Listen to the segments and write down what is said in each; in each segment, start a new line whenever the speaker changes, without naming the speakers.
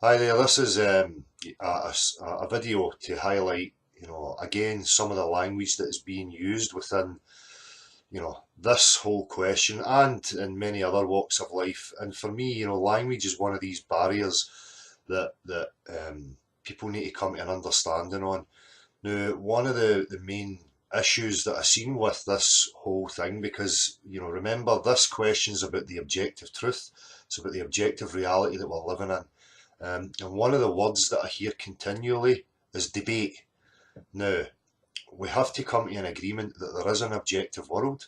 Hi there, this is a video to highlight, again, some of the language that is being used within, this whole question and in many other walks of life. And for me, language is one of these barriers that people need to come to an understanding on. Now, one of the main issues that I've seen with this whole thing, because, remember, this question is about the objective truth, it's about the objective reality that we're living in. And one of the words that I hear continually is debate. Now, we have to come to an agreement that there is an objective world,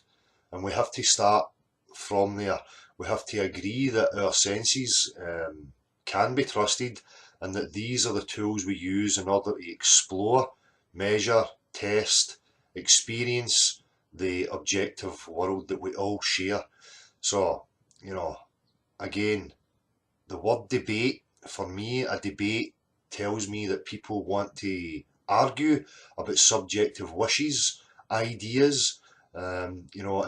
and we have to start from there. We have to agree that our senses can be trusted, and that these are the tools we use in order to explore, measure, test, experience the objective world that we all share. So, again, the word debate, for me, a debate tells me that people want to argue about subjective wishes, ideas, and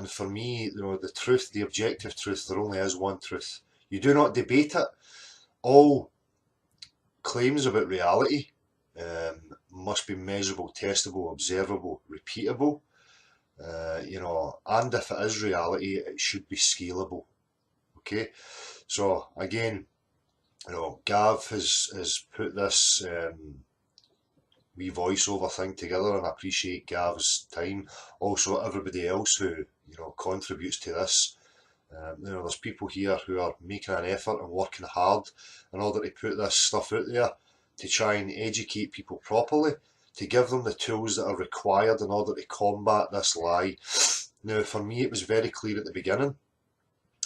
for me, the truth, the objective truth, there only is one truth. You do not debate it. All claims about reality must be measurable, testable, observable, repeatable, and if it is reality, it should be scalable. Okay, so again, Gav has put this wee voiceover thing together, and I appreciate Gav's time. Also, everybody else who contributes to this. There's people here who are making an effort and working hard in order to put this stuff out there, to try and educate people properly, to give them the tools that are required in order to combat this lie. Now, for me, it was very clear at the beginning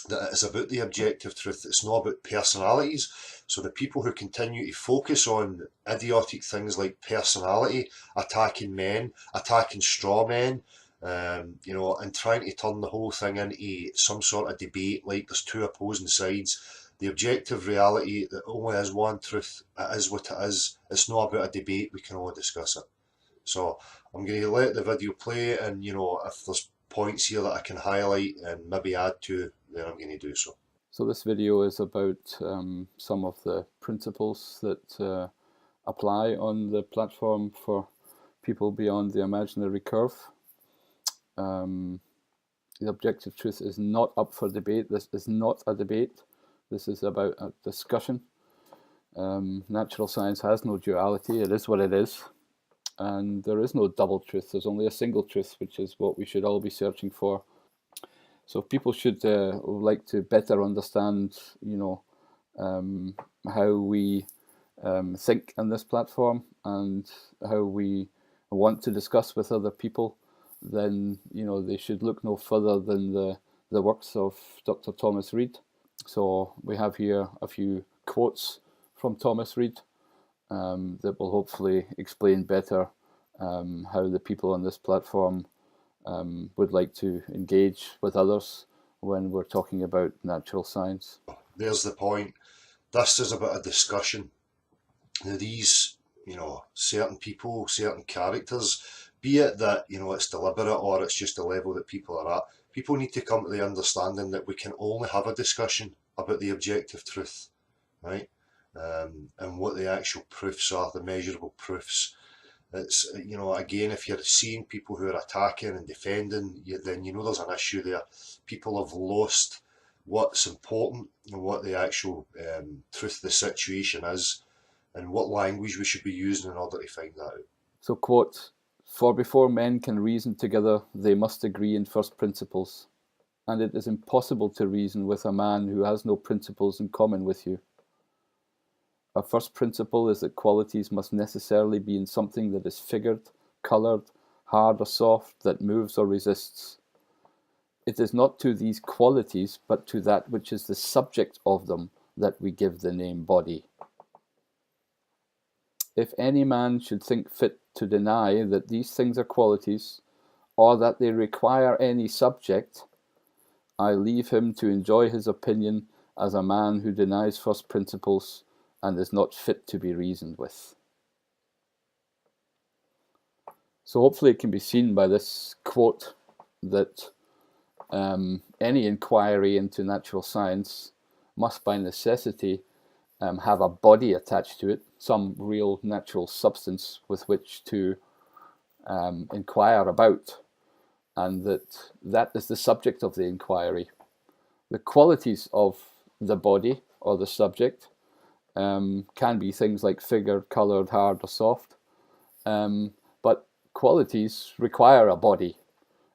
that it is about the objective truth. It's not about personalities. So the people who continue to focus on idiotic things like personality, attacking men, attacking straw men, and trying to turn the whole thing into some sort of debate like there's two opposing sides. The objective reality that only has one truth, it is what it is. It's not about a debate, we can only discuss it. So I'm going to let the video play, and if there's points here that I can highlight and maybe add to, then I'm going to do so.
So this video is about some of the principles that apply on the platform for people beyond the imaginary curve. The objective truth is not up for debate. This is not a debate. This is about a discussion. Natural science has no duality. It is what it is. And there is no double truth. There's only a single truth, which is what we should all be searching for. So people should like to better understand, how we think on this platform and how we want to discuss with other people. Then they should look no further than the works of Dr. Thomas Reid. So we have here a few quotes from Thomas Reid that will hopefully explain better how the people on this platform would like to engage with others when we're talking about natural science.
There's the point. This is about a discussion. Now these, certain people, certain characters, be it that, it's deliberate or it's just the level that people are at, people need to come to the understanding that we can only have a discussion about the objective truth, right? And what the actual proofs are, the measurable proofs. It's, again, if you're seeing people who are attacking and defending, then there's an issue there. People have lost what's important and what the actual truth of the situation is, and what language we should be using in order to find that out.
So, quote, "For before men can reason together, they must agree in first principles, and it is impossible to reason with a man who has no principles in common with you. Our first principle is that qualities must necessarily be in something that is figured, coloured, hard or soft, that moves or resists. It is not to these qualities, but to that which is the subject of them, that we give the name body. If any man should think fit to deny that these things are qualities, or that they require any subject, I leave him to enjoy his opinion as a man who denies first principles and is not fit to be reasoned with." So hopefully it can be seen by this quote that any inquiry into natural science must by necessity have a body attached to it, some real natural substance with which to inquire about, and that is the subject of the inquiry. The qualities of the body or the subject can be things like figured, coloured, hard or soft, but qualities require a body.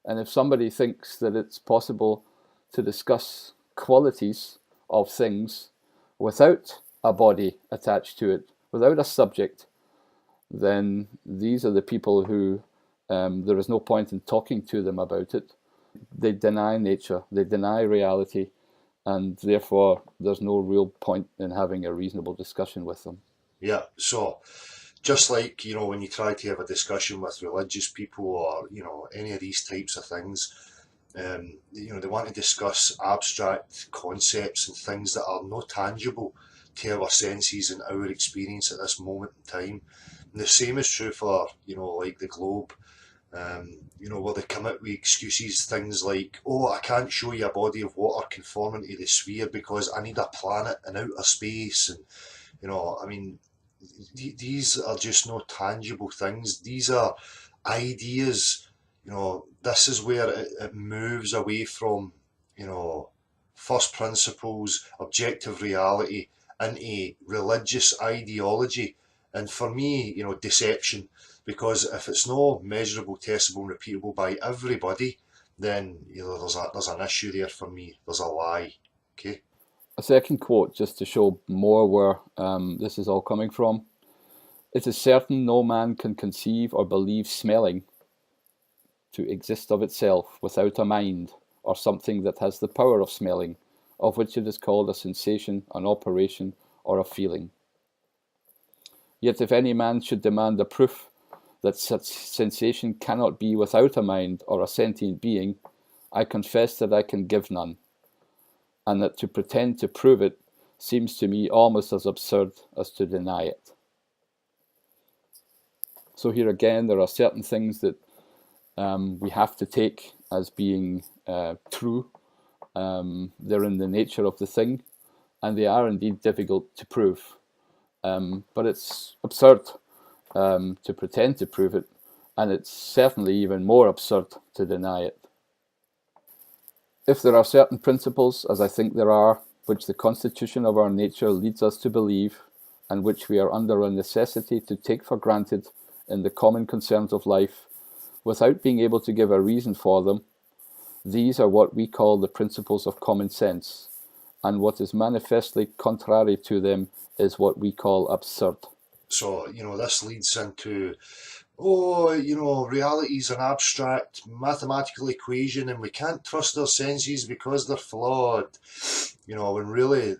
And if somebody thinks that it's possible to discuss qualities of things without a body attached to it, without a subject, then these are the people who there is no point in talking to them about it. They deny nature, they deny reality, and therefore there's no real point in having a reasonable discussion with them.
Yeah, so just like, when you try to have a discussion with religious people or, any of these types of things, they want to discuss abstract concepts and things that are not tangible to our senses and our experience at this moment in time. And the same is true for, like the globe. Where they come out with excuses, things like, oh, I can't show you a body of water conforming to the sphere because I need a planet in outer space. And, I mean, these are just no tangible things. These are ideas. This is where it moves away from, first principles, objective reality, into religious ideology. And for me, deception. Because if it's no measurable, testable, and repeatable by everybody, then there's an issue there for me. There's a lie. Okay.
A second quote, just to show more where this is all coming from. It is certain no man can conceive or believe smelling to exist of itself without a mind, or something that has the power of smelling, of which it is called a sensation, an operation, or a feeling. Yet if any man should demand a proof that such sensation cannot be without a mind or a sentient being, I confess that I can give none, and that to pretend to prove it seems to me almost as absurd as to deny it. So here again, there are certain things that we have to take as being true. They're in the nature of the thing, and they are indeed difficult to prove. But it's absurd to pretend to prove it, and it's certainly even more absurd to deny it. If there are certain principles, as I think there are, which the constitution of our nature leads us to believe, and which we are under a necessity to take for granted in the common concerns of life, without being able to give a reason for them, these are what we call the principles of common sense, and what is manifestly contrary to them is what we call absurd.
So, this leads into, oh, reality is an abstract mathematical equation and we can't trust our senses because they're flawed. When really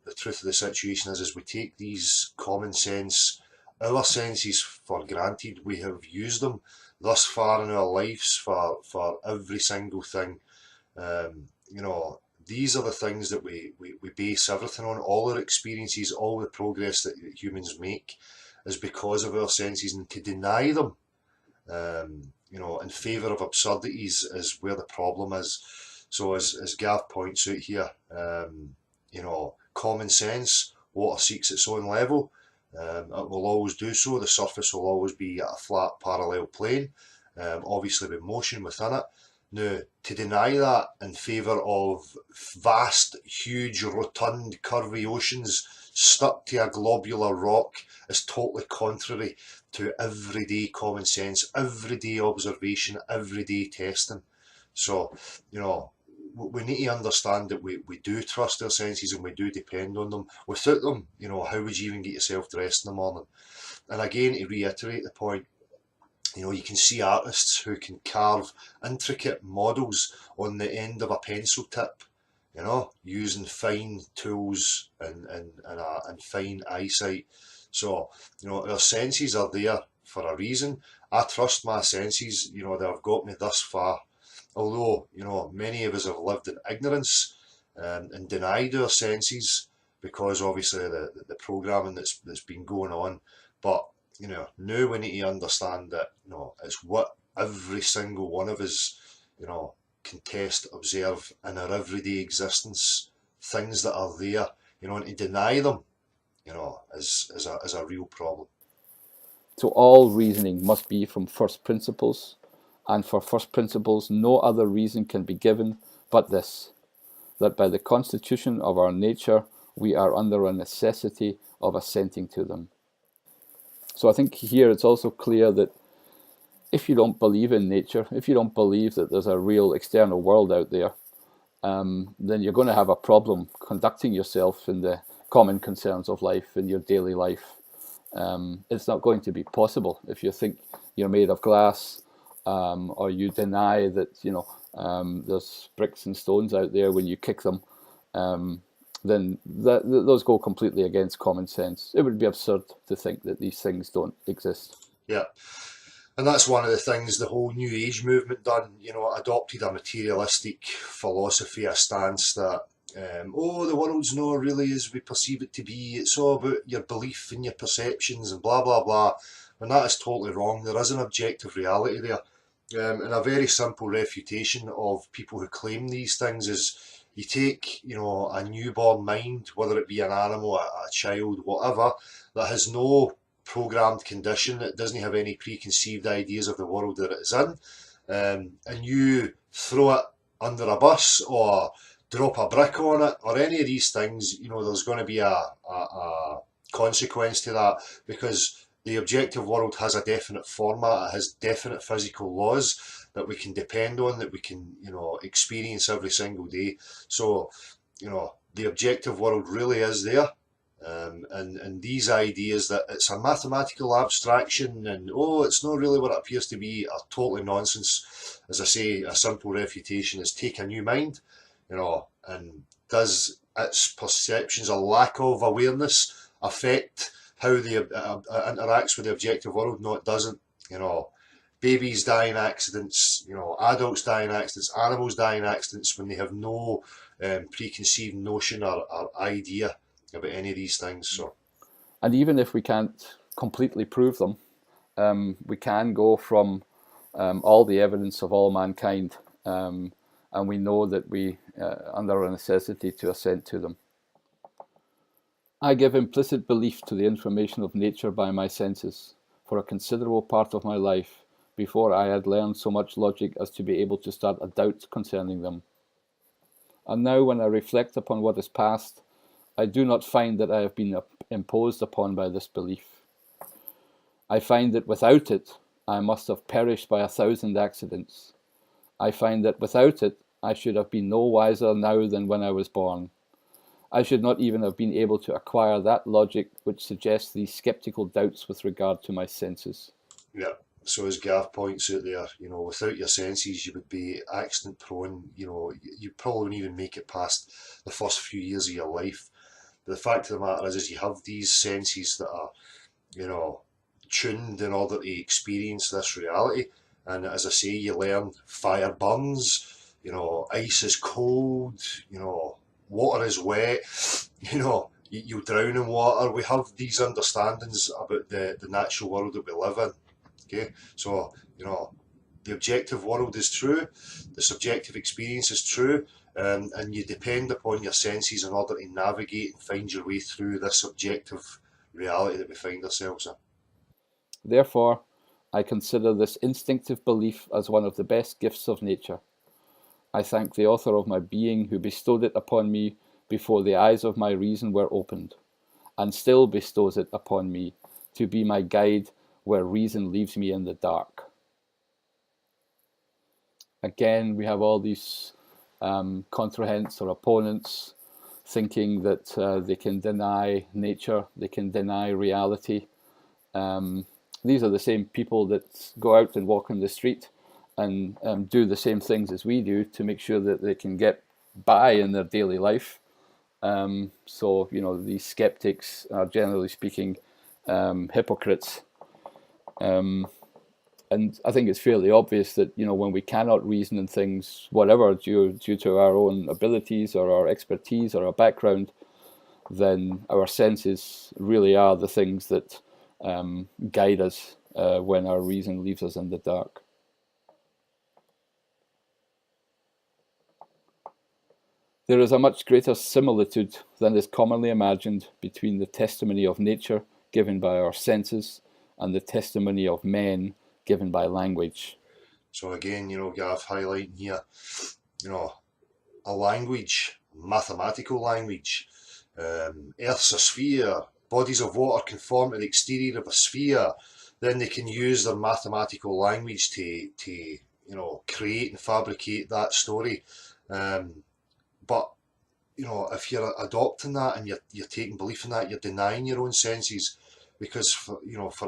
the truth of the situation is we take these common sense, our senses for granted. We have used them thus far in our lives for every single thing. These are the things that we base everything on. All our experiences, all the progress that humans make is because of our senses, and to deny them, in favour of absurdities is where the problem is. So as Gav points out here, common sense, water seeks its own level. It will always do so. The surface will always be at a flat parallel plane, obviously with motion within it. Now, to deny that in favour of vast, huge, rotund, curvy oceans stuck to a globular rock is totally contrary to everyday common sense, everyday observation, everyday testing. So, we need to understand that we do trust our senses and we do depend on them. Without them, how would you even get yourself dressed in the morning? And again, to reiterate the point, you can see artists who can carve intricate models on the end of a pencil tip, using fine tools and fine eyesight. So, our senses are there for a reason. I trust my senses, they have got me thus far. Although, many of us have lived in ignorance and denied our senses because obviously the programming that's been going on. But now we need to understand that, it's what every single one of us, can test, observe in our everyday existence, things that are there, and to deny them, is a real problem.
So all reasoning must be from first principles, and for first principles no other reason can be given but this, that by the constitution of our nature we are under a necessity of assenting to them. So I think here it's also clear that if you don't believe in nature, if you don't believe that there's a real external world out there, then you're going to have a problem conducting yourself in the common concerns of life in your daily life. It's not going to be possible if you think you're made of glass, or you deny that there's bricks and stones out there when you kick them. Then those go completely against common sense. It would be absurd to think that these things don't exist.
Yeah. And that's one of the things the whole New Age movement done, adopted a materialistic philosophy, a stance that, oh, the world's not really as we perceive it to be. It's all about your belief and your perceptions and blah, blah, blah. And that is totally wrong. There is an objective reality there. And a very simple refutation of people who claim these things is you take, a newborn mind, whether it be an animal, a child, whatever, that has no programmed condition, that doesn't have any preconceived ideas of the world that it is in, and you throw it under a bus or drop a brick on it or any of these things, there's going to be a consequence to that, because the objective world has a definite format, it has definite physical laws that we can depend on, that we can, experience every single day. So, the objective world really is there. And these ideas that it's a mathematical abstraction and, oh, it's not really what it appears to be, are totally nonsense. As I say, a simple refutation is take a new mind, and does its perceptions, a lack of awareness, affect how they interacts with the objective world? No, it doesn't. Babies die in accidents, adults die in accidents, animals die in accidents when they have no preconceived notion or idea about any of these things. So,
And even if we can't completely prove them, we can go from all the evidence of all mankind, and we know that we under a necessity to assent to them. I give implicit belief to the information of nature by my senses for a considerable part of my life before I had learned so much logic as to be able to start a doubt concerning them. And now when I reflect upon what is past, I do not find that I have been imposed upon by this belief. I find that without it, I must have perished by 1,000 accidents. I find that without it, I should have been no wiser now than when I was born. I should not even have been able to acquire that logic which suggests these sceptical doubts with regard to my senses.
yeah. So as Gav points out there, without your senses, you would be accident prone. You probably wouldn't even make it past the first few years of your life. But the fact of the matter is you have these senses that are, you know, tuned in order to experience this reality. And as I say, you learn fire burns, ice is cold, water is wet, you drown in water. We have these understandings about the natural world that we live in. Okay, so the objective world is true, the subjective experience is true, and you depend upon your senses in order to navigate and find your way through this objective reality that we find ourselves in.
Therefore, I consider this instinctive belief as one of the best gifts of nature. I thank the author of my being who bestowed it upon me before the eyes of my reason were opened, and still bestows it upon me to be my guide where reason leaves me in the dark. Again, we have all these contrahents or opponents thinking that they can deny nature, they can deny reality. These are the same people that go out and walk on the street and do the same things as we do to make sure that they can get by in their daily life. So, these skeptics are generally speaking hypocrites. And I think it's fairly obvious that, when we cannot reason in things, whatever, due to our own abilities or our expertise or our background, then our senses really are the things that guide us when our reason leaves us in the dark. There is a much greater similitude than is commonly imagined between the testimony of nature given by our senses and the testimony of men given by language.
So again, Gav highlighting here, you know, a language, mathematical language. Earth's a sphere, bodies of water conform to the exterior of a sphere. Then they can use their mathematical language to create and fabricate that story. But if you're adopting that and you're taking belief in that, you're denying your own senses, because for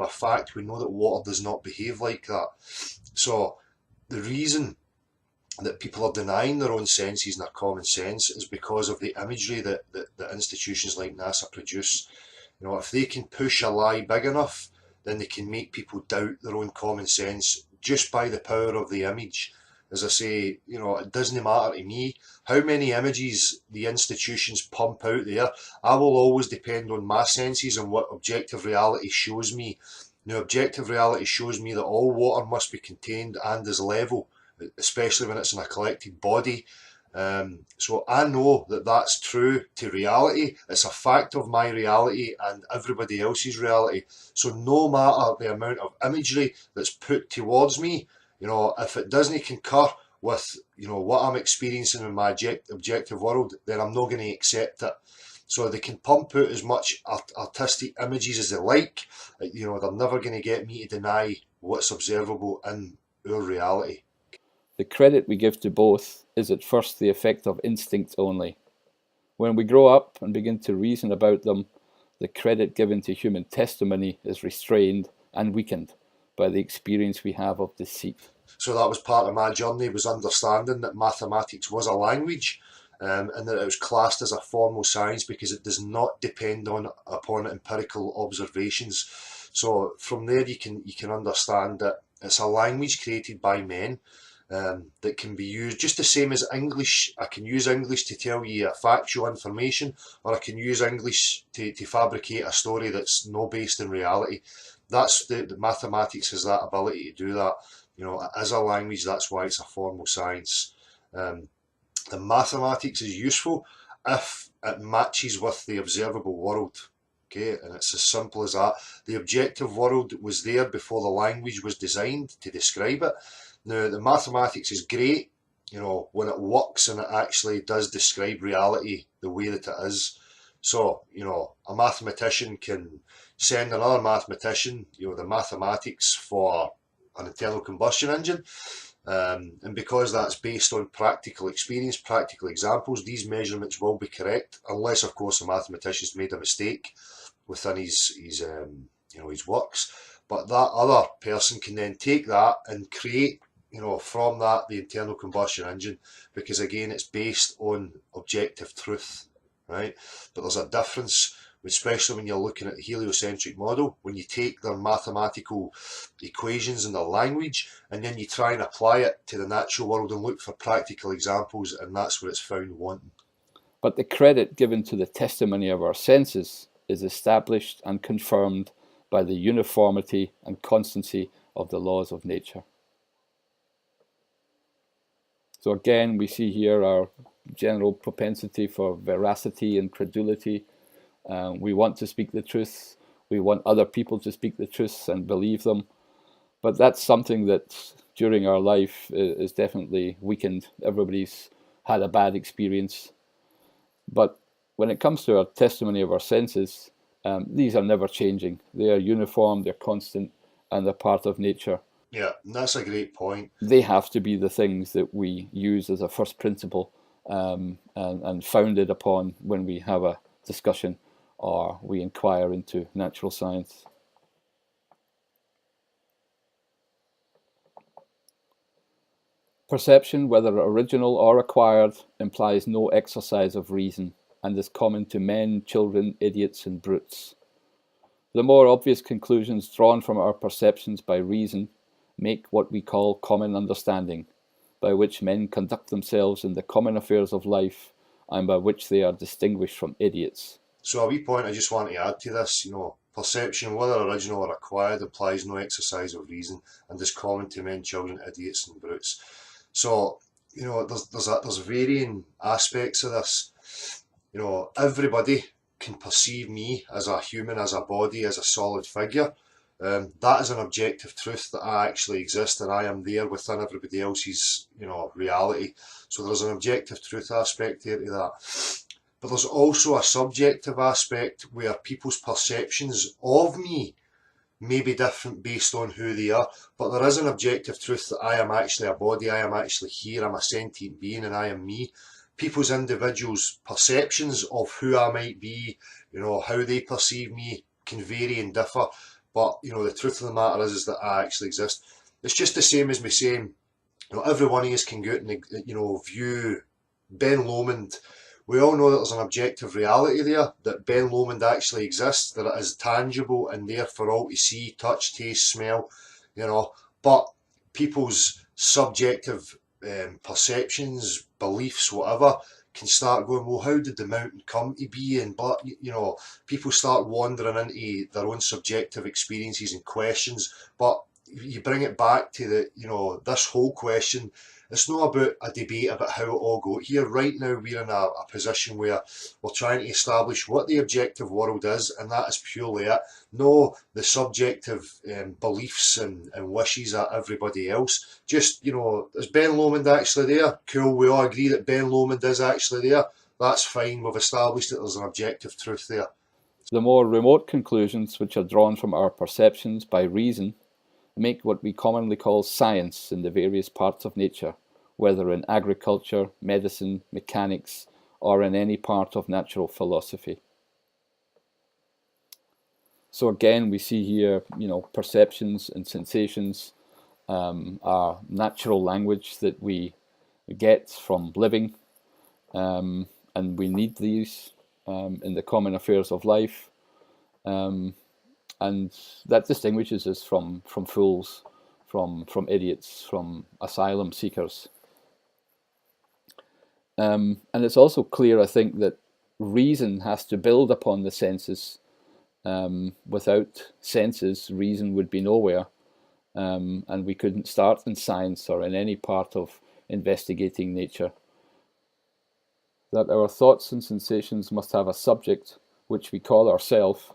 a fact we know that water does not behave like that. So the reason that people are denying their own senses and their common sense is because of the imagery that institutions like NASA produce. If they can push a lie big enough, then they can make people doubt their own common sense just by the power of the image. As I say, it doesn't matter to me how many images the institutions pump out there. I will always depend on my senses and what objective reality shows me. Now, objective reality shows me that all water must be contained and is level, especially when it's in a collected body. So I know that that's true to reality. It's a fact of my reality and everybody else's reality. So no matter the amount of imagery that's put towards me, if it doesn't concur with what I'm experiencing in my objective world, then I'm not going to accept it. So they can pump out as much artistic images as they like. They're never going to get me to deny what's observable in our reality.
The credit we give to both is at first the effect of instinct only. When we grow up and begin to reason about them, the credit given to human testimony is restrained and weakened by the experience we have of deceit.
So that was part of my journey, was understanding that mathematics was a language, and that it was classed as a formal science because it does not depend upon empirical observations. So from there you can understand that it's a language created by men, that can be used just the same as English. I can use English to tell you a factual information, or I can use English to fabricate a story that's not based in reality. That's the mathematics has that ability to do that. As a language, that's why it's a formal science. The mathematics is useful if it matches with the observable world. Okay, and it's as simple as that. The objective world was there before the language was designed to describe it. Now, the mathematics is great, when it works and it actually does describe reality the way that it is. So, a mathematician can send another mathematician, the mathematics for an internal combustion engine. And because that's based on practical experience, practical examples, these measurements will be correct, unless, of course, the mathematician's made a mistake within his works. But that other person can then take that and create, from that the internal combustion engine, because again, it's based on objective truth, right? But there's a difference, especially when you're looking at the heliocentric model, when you take their mathematical equations and their language, and then you try and apply it to the natural world and look for practical examples, and that's where it's found wanting.
But the credit given to the testimony of our senses is established and confirmed by the uniformity and constancy of the laws of nature. So again, we see here our general propensity for veracity and credulity. We want to speak the truth. We want other people to speak the truth and believe them. But that's something that during our life is definitely weakened. Everybody's had a bad experience. But when it comes to our testimony of our senses, these are never changing. They are uniform, they're constant, and they're part of nature.
Yeah, that's a great point.
They have to be the things that we use as a first principle, and founded upon when we have a discussion or we inquire into natural science. Perception, whether original or acquired, implies no exercise of reason and is common to men, children, idiots, and brutes. The more obvious conclusions drawn from our perceptions by reason make what we call common understanding, by which men conduct themselves in the common affairs of life and by which they are distinguished from idiots.
So a wee point I just want to add to this, perception, whether original or acquired, implies no exercise of reason and is common to men, children, idiots and brutes. So, there's varying aspects of this. Everybody can perceive me as a human, as a body, as a solid figure. That is an objective truth that I actually exist and I am there within everybody else's, reality. So there's an objective truth aspect there to that. But there's also a subjective aspect where people's perceptions of me may be different based on who they are, but there is an objective truth that I am actually a body, I am actually here, I'm a sentient being, and I am me. People's individuals' perceptions of who I might be, how they perceive me can vary and differ, but the truth of the matter is that I actually exist. It's just the same as me saying, every one of us can go out and view Ben Lomond. We all know that there's an objective reality there, that Ben Lomond actually exists, that it is tangible and there for all to see, touch, taste, smell, but people's subjective perceptions, beliefs, whatever, can start going, well, how did the mountain come to be? And but people start wandering into their own subjective experiences and questions. But you bring it back to this whole question. It's not about a debate about how it all got here. Right now, we're in a position where we're trying to establish what the objective world is, and that is purely it. No, the subjective beliefs and wishes of everybody else. Just, is Ben Lomond actually there? Cool, we all agree that Ben Lomond is actually there. That's fine, we've established that there's an objective truth there.
The more remote conclusions, which are drawn from our perceptions by reason, make what we commonly call science in the various parts of nature, whether in agriculture, medicine, mechanics, or in any part of natural philosophy. So again, we see here, perceptions and sensations are natural language that we get from living, and we need these in the common affairs of life. And that distinguishes us from fools, from idiots, from asylum seekers. And it's also clear, I think, that reason has to build upon the senses. Without senses, reason would be nowhere, and we couldn't start in science or in any part of investigating nature. That our thoughts and sensations must have a subject, which we call ourself,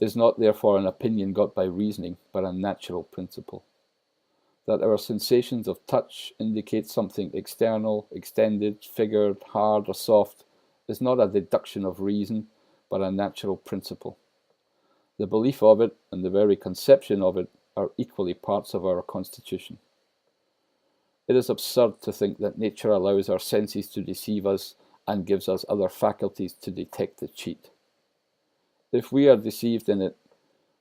is not therefore an opinion got by reasoning, but a natural principle. That our sensations of touch indicate something external, extended, figured, hard or soft, is not a deduction of reason, but a natural principle. The belief of it and the very conception of it are equally parts of our constitution. It is absurd to think that nature allows our senses to deceive us and gives us other faculties to detect the cheat. If we are deceived in it,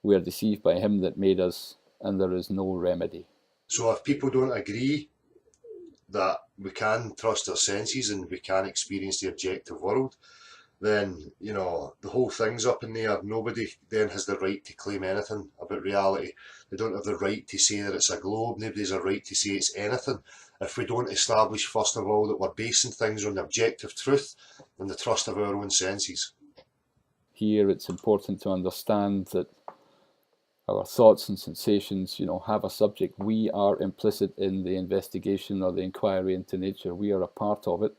we are deceived by him that made us, and there is no remedy.
So if people don't agree that we can trust our senses and we can experience the objective world, then, the whole thing's up in the air. Nobody then has the right to claim anything about reality. They don't have the right to say that it's a globe. Nobody has a right to say it's anything. If we don't establish, first of all, that we're basing things on the objective truth and the trust of our own senses.
Here it's important to understand that our thoughts and sensations, have a subject. We are implicit in the investigation or the inquiry into nature. We are a part of it.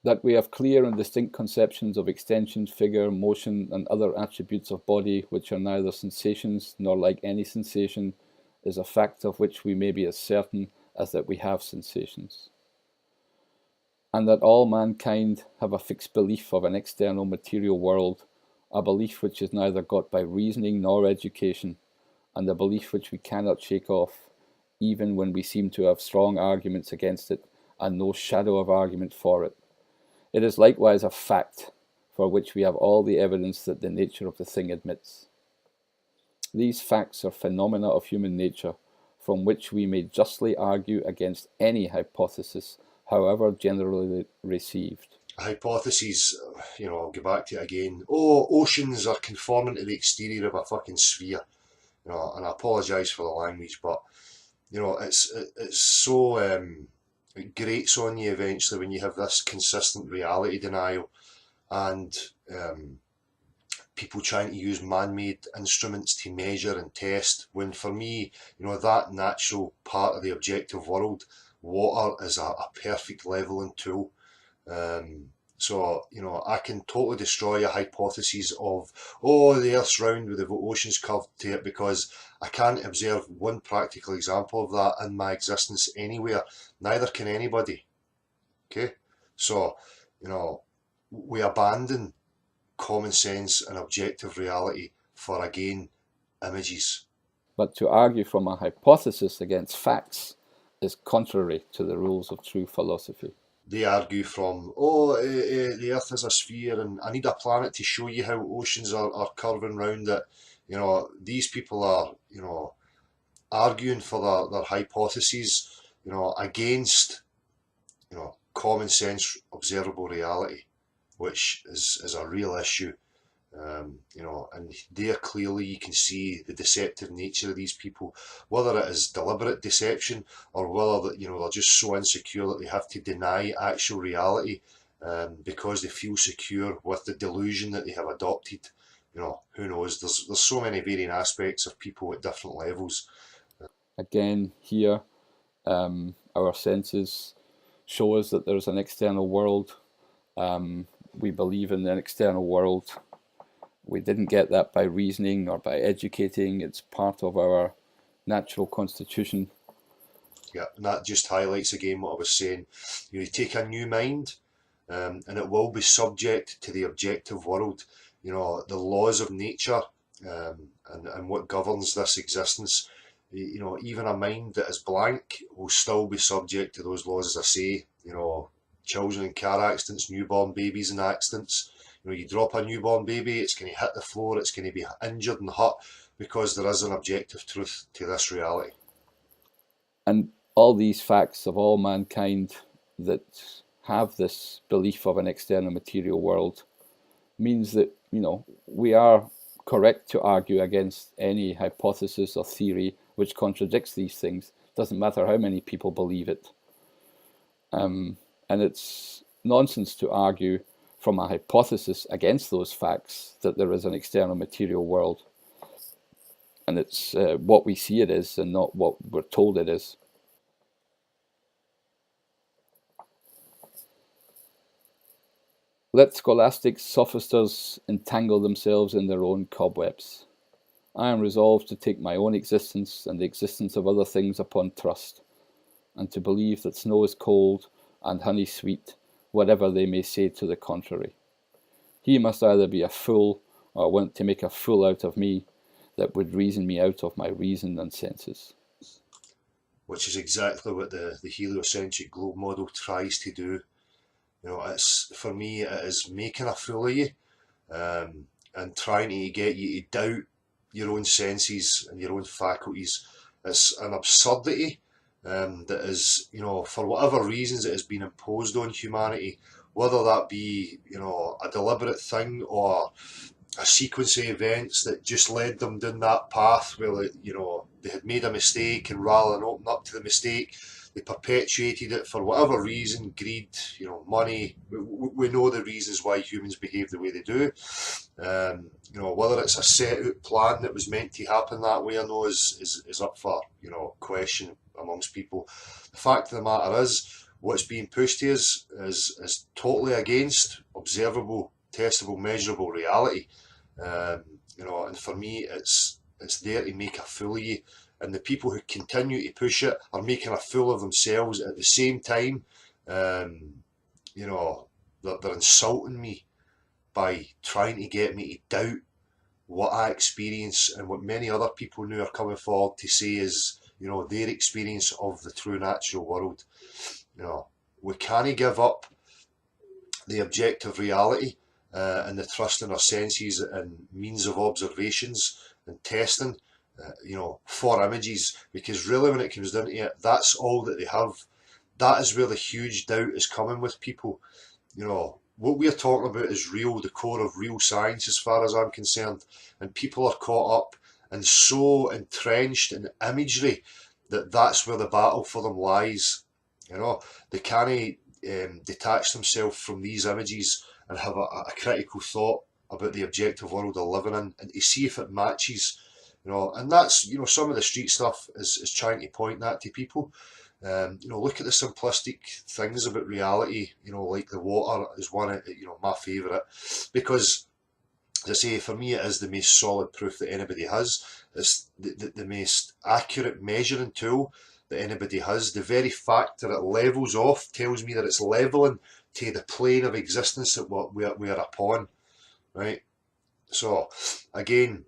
That we have clear and distinct conceptions of extension, figure, motion, and other attributes of body, which are neither sensations nor like any sensation, is a fact of which we may be as certain as that we have sensations. And that all mankind have a fixed belief of an external material world, a belief which is neither got by reasoning nor education, and a belief which we cannot shake off, even when we seem to have strong arguments against it, and no shadow of argument for it. It is likewise a fact, for which we have all the evidence that the nature of the thing admits. These facts are phenomena of human nature, from which we may justly argue against any hypothesis, however generally received.
Hypotheses, I'll go back to it again. Oh, oceans are conforming to the exterior of a fucking sphere. And I apologise for the language, but it's so it grates on you eventually when you have this consistent reality denial, and people trying to use man-made instruments to measure and test, when for me, that natural part of the objective world, water is a perfect leveling tool. Um, so, I can totally destroy a hypothesis of, oh, the Earth's round with the oceans curved to it, because I can't observe one practical example of that in my existence anywhere. Neither can anybody. Okay? So, we abandon common sense and objective reality for, again, images.
But to argue from a hypothesis against facts is contrary to the rules of true philosophy.
They argue from, oh, the Earth is a sphere, and I need a planet to show you how oceans are curving round it. These people are, arguing for their hypotheses, against, common sense observable reality, which is a real issue. And there clearly you can see the deceptive nature of these people, whether it is deliberate deception or whether they're just so insecure that they have to deny actual reality, because they feel secure with the delusion that they have adopted. Who knows? There's so many varying aspects of people at different levels.
Again, here, our senses show us that there's an external world. We believe in an external world. We didn't get that by reasoning or by educating. It's part of our natural constitution.
Yeah, and that just highlights again what I was saying. You take a new mind, and it will be subject to the objective world. The laws of nature, and what governs this existence. Even a mind that is blank will still be subject to those laws, as I say. Children in car accidents, newborn babies in accidents. You drop a newborn baby, it's going to hit the floor, it's going to be injured and hurt, because there is an objective truth to this reality.
And all these facts of all mankind that have this belief of an external material world means that, we are correct to argue against any hypothesis or theory which contradicts these things. Doesn't matter how many people believe it. And it's nonsense to argue from a hypothesis against those facts that there is an external material world. And it's what we see it is and not what we're told it is. Let scholastic sophisters entangle themselves in their own cobwebs. I am resolved to take my own existence and the existence of other things upon trust, and to believe that snow is cold and honey sweet, whatever they may say to the contrary. He must either be a fool or want to make a fool out of me that would reason me out of my reason and senses.
Which is exactly what the heliocentric globe model tries to do. It's, for me, it is making a fool of you, and trying to get you to doubt your own senses and your own faculties. It's an absurdity, that is, for whatever reasons it has been imposed on humanity, whether that be, a deliberate thing or a sequence of events that just led them down that path where they had made a mistake, and rather than open up to the mistake, they perpetuated it for whatever reason, greed, money. We know the reasons why humans behave the way they do. Whether it's a set out plan that was meant to happen that way or no is up for, question amongst people. The fact of the matter is, what's being pushed to us is totally against observable, testable, measurable reality. And for me, it's there to make a fool of you. And the people who continue to push it are making a fool of themselves at the same time. They're insulting me by trying to get me to doubt what I experience and what many other people now are coming forward to say is, their experience of the true natural world. We can't give up the objective reality, and the trust in our senses and means of observations and testing, for images, because really when it comes down to it, that's all that they have. That is where the huge doubt is coming with people. What we're talking about is real, the core of real science as far as I'm concerned, and people are caught up and so entrenched in imagery that that's where the battle for them lies. They can't detach themselves from these images and have a critical thought about the objective world they're living in, and to see if it matches. And that's, some of the street stuff is trying to point that to people. Look at the simplistic things about reality, like the water is one of, my favourite, because, as I say, for me it is the most solid proof that anybody has. It's the most accurate measuring tool that anybody has. The very fact that it levels off tells me that it's levelling to the plane of existence that we are upon, right? So, again,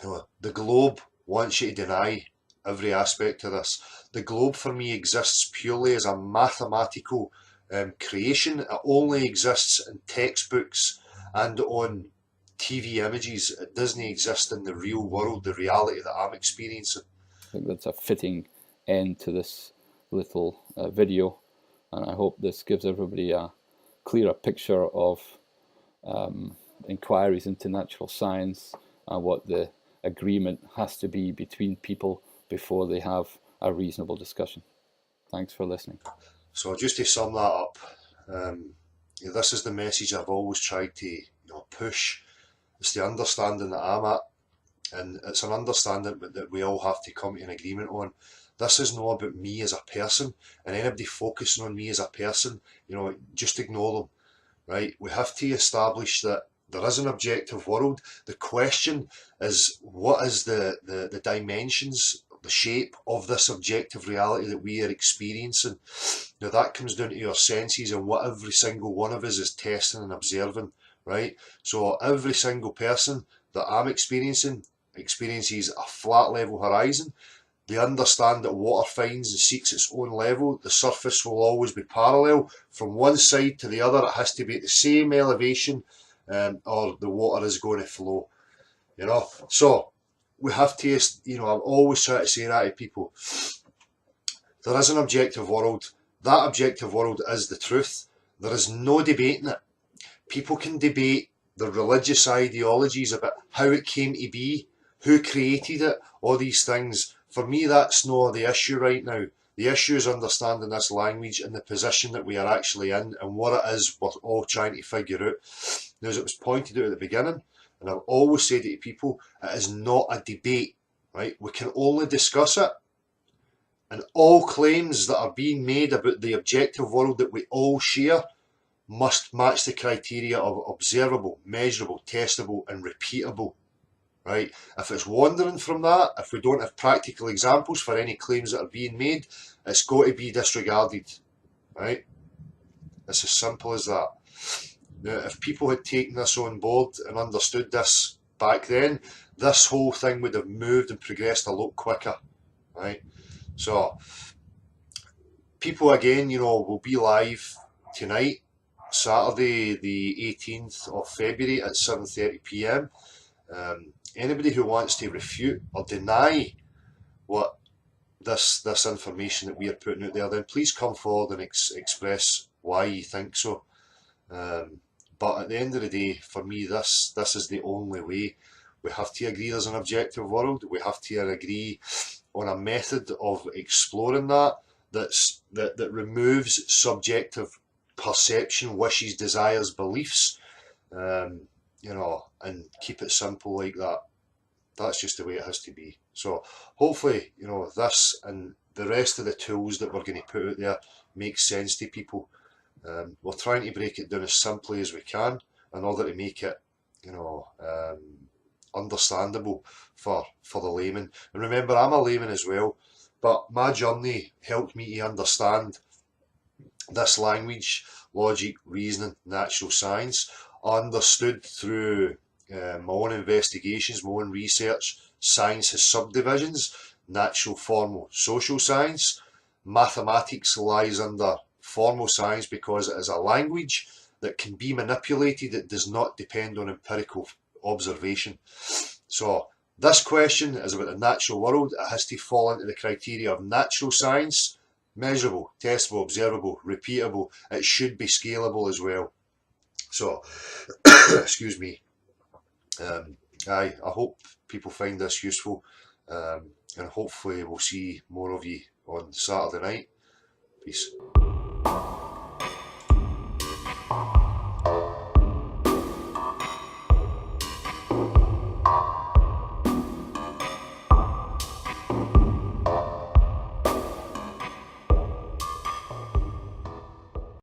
the globe wants you to deny every aspect of this. The globe for me exists purely as a mathematical creation. It only exists in textbooks and on TV images. It doesn't exist in the real world, the reality that I'm experiencing.
I think that's a fitting end to this little video, and I hope this gives everybody a clearer picture of inquiries into natural science and what the agreement has to be between people before they have a reasonable discussion. Thanks for listening.
So just to sum that up, this is the message I've always tried to push. It's the understanding that I'm at, and it's an understanding that we all have to come to an agreement on. This is not about me as a person, and anybody focusing on me as a person, just ignore them, right? We have to establish that there is an objective world. The question is, what is the dimensions, the shape of this objective reality that we are experiencing? Now that comes down to your senses and what every single one of us is testing and observing, right? So every single person that I'm experiencing experiences a flat level horizon. They understand that water finds and seeks its own level. The surface will always be parallel. From one side to the other, it has to be at the same elevation, or the water is going to flow. So we have to, I'm always trying to say that to people. There is an objective world. That objective world is the truth. There is no debating it. People can debate the religious ideologies about how it came to be, who created it, all these things. For me, that's not the issue right now. The issue is understanding this language and the position that we are actually in and what it is we're all trying to figure out. Now, as it was pointed out at the beginning, and I've always said it to people, it is not a debate, right? We can only discuss it. And all claims that are being made about the objective world that we all share must match the criteria of observable, measurable, testable, and repeatable. Right? If it's wandering from that, if we don't have practical examples for any claims that are being made, it's got to be disregarded. Right? It's as simple as that. Now, if people had taken this on board and understood this back then, this whole thing would have moved and progressed a lot quicker. Right? So, people again, will be live tonight, Saturday the 18th of February at 7:30 p.m. Anybody who wants to refute or deny what this information that we are putting out there, then please come forward and express why you think so. But at the end of the day, for me, this is the only way. We have to agree there's an objective world. We have to agree on a method of exploring that removes subjective perception, wishes, desires, beliefs. And keep it simple like that. That's just the way it has to be. So hopefully, this and the rest of the tools that we're going to put out there makes sense to people. We're trying to break it down as simply as we can in order to make it, understandable for the layman. And remember, I'm a layman as well, but my journey helped me to understand this language, logic, reasoning, natural science, understood through my own investigations, my own research. Science has subdivisions: natural, formal, social science. Mathematics lies under formal science because it is a language that can be manipulated. It does not depend on empirical observation. So this question is about the natural world. It has to fall into the criteria of natural science: measurable, testable, observable, repeatable. It should be scalable as well. So, excuse me. I hope people find this useful, and hopefully we'll see more of you on Saturday night. Peace.